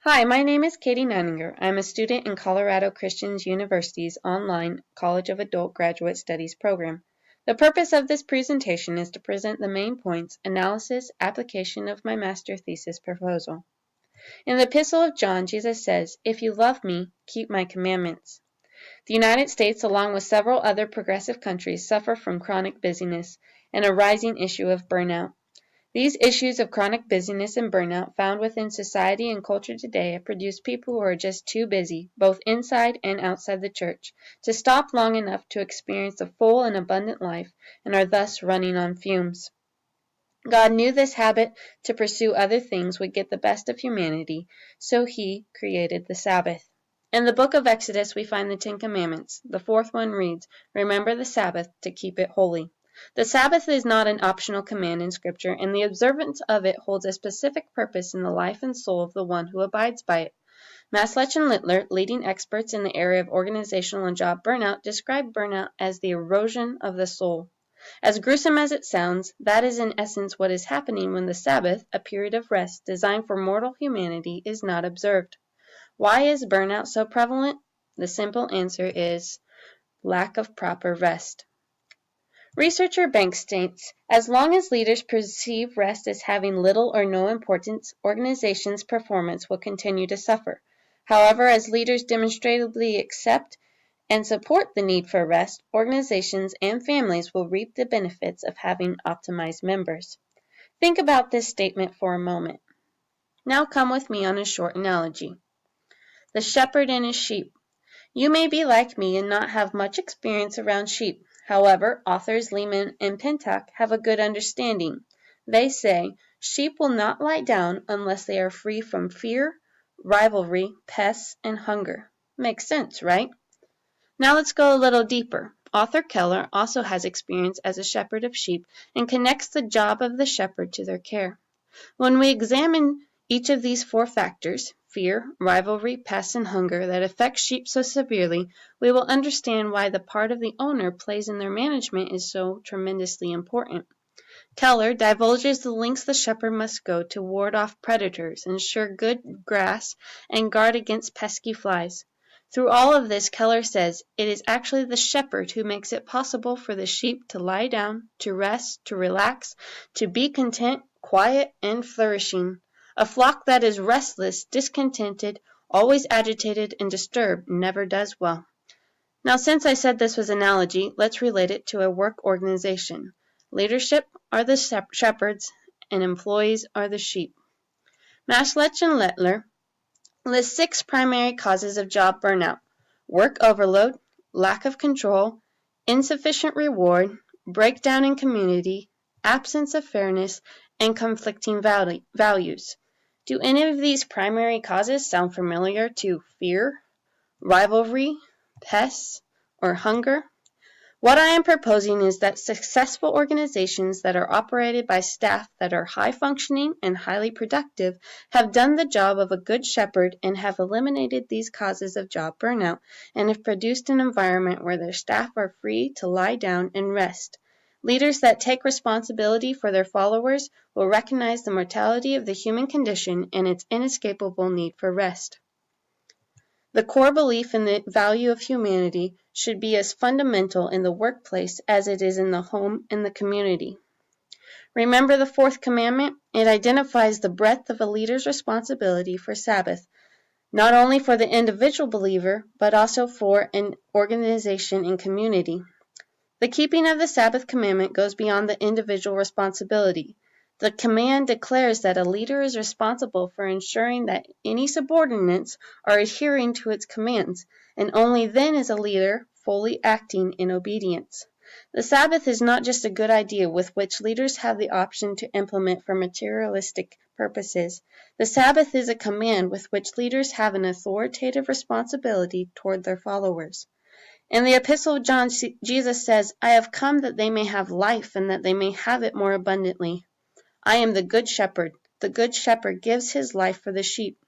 Hi, my name is Katie Neininger. I'm a student in Colorado Christian University's online College of Adult Graduate Studies program. The purpose of this presentation is to present the main points, analysis, application of my master thesis proposal. In the Epistle of John, Jesus says, "If you love me, keep my commandments." The United States, along with several other progressive countries, suffer from chronic busyness and a rising issue of burnout. These issues of chronic busyness and burnout found within society and culture today have produced people who are just too busy, both inside and outside the church, to stop long enough to experience a full and abundant life, and are thus running on fumes. God knew this habit to pursue other things would get the best of humanity, so he created the Sabbath. In the book of Exodus we find the Ten Commandments. The fourth one reads, "Remember the Sabbath to keep it holy." The Sabbath is not an optional command in Scripture, and the observance of it holds a specific purpose in the life and soul of the one who abides by it. Maslach and Littler, leading experts in the area of organizational and job burnout, describe burnout as the erosion of the soul. As gruesome as it sounds, that is in essence what is happening when the Sabbath, a period of rest designed for mortal humanity, is not observed. Why is burnout so prevalent? The simple answer is lack of proper rest. Researcher Banks states, as long as leaders perceive rest as having little or no importance, organizations' performance will continue to suffer. However, as leaders demonstrably accept and support the need for rest, organizations and families will reap the benefits of having optimized members. Think about this statement for a moment. Now come with me on a short analogy. The shepherd and his sheep. You may be like me and not have much experience around sheep. However, authors Lehman and Pintock have a good understanding. They say, sheep will not lie down unless they are free from fear, rivalry, pests, and hunger. Makes sense, right? Now let's go a little deeper. Author Keller also has experience as a shepherd of sheep and connects the job of the shepherd to their care. When we examine each of these four factors, fear, rivalry, pests, and hunger, that affect sheep so severely, we will understand why the part of the owner plays in their management is so tremendously important. Keller divulges the lengths the shepherd must go to ward off predators, ensure good grass, and guard against pesky flies. Through all of this, Keller says, it is actually the shepherd who makes it possible for the sheep to lie down, to rest, to relax, to be content, quiet, and flourishing. A flock that is restless, discontented, always agitated and disturbed never does well. Now, since I said this was analogy, let's relate it to a work organization. Leadership are the shepherds, and employees are the sheep. Maslach and Littler list 6 primary causes of job burnout: work overload, lack of control, insufficient reward, breakdown in community, absence of fairness, and conflicting values. Do any of these primary causes sound familiar to fear, rivalry, pests, or hunger? What I am proposing is that successful organizations that are operated by staff that are high functioning and highly productive have done the job of a good shepherd and have eliminated these causes of job burnout and have produced an environment where their staff are free to lie down and rest. Leaders that take responsibility for their followers will recognize the mortality of the human condition and its inescapable need for rest. The core belief in the value of humanity should be as fundamental in the workplace as it is in the home and the community. Remember the fourth commandment? It identifies the breadth of a leader's responsibility for Sabbath, not only for the individual believer, but also for an organization and community. The keeping of the Sabbath commandment goes beyond the individual responsibility. The command declares that a leader is responsible for ensuring that any subordinates are adhering to its commands, and only then is a leader fully acting in obedience. The Sabbath is not just a good idea with which leaders have the option to implement for materialistic purposes. The Sabbath is a command with which leaders have an authoritative responsibility toward their followers. In the Epistle of John, Jesus says, "I have come that they may have life and that they may have it more abundantly." I am the good shepherd. The good shepherd gives his life for the sheep.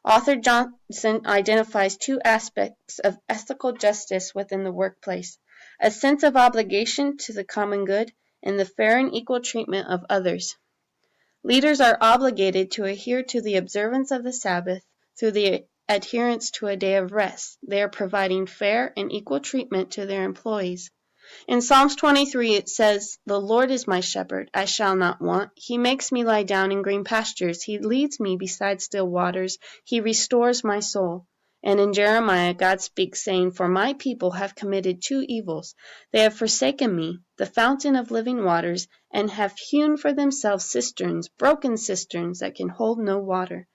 Author Johnson identifies 2 aspects of ethical justice within the workplace: a sense of obligation to the common good and the fair and equal treatment of others. Leaders are obligated to adhere to the observance of the Sabbath through the adherence to a day of rest. They are providing fair and equal treatment to their employees. In Psalms 23 it says, "The Lord is my shepherd, I shall not want. He makes me lie down in green pastures. He leads me beside still waters. He restores my soul." And in Jeremiah, God speaks, saying, "For my people have committed two evils. They have forsaken me, the fountain of living waters, and have hewn for themselves cisterns, broken cisterns that can hold no water."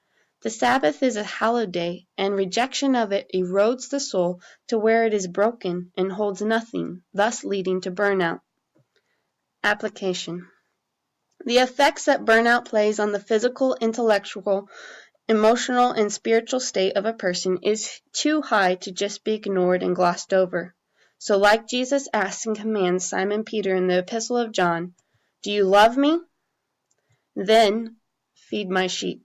The Sabbath is a hallowed day, and rejection of it erodes the soul to where it is broken and holds nothing, thus leading to burnout. Application. The effects that burnout plays on the physical, intellectual, emotional, and spiritual state of a person is too high to just be ignored and glossed over. So like Jesus asks and commands Simon Peter in the Epistle of John, "Do you love me? Then feed my sheep."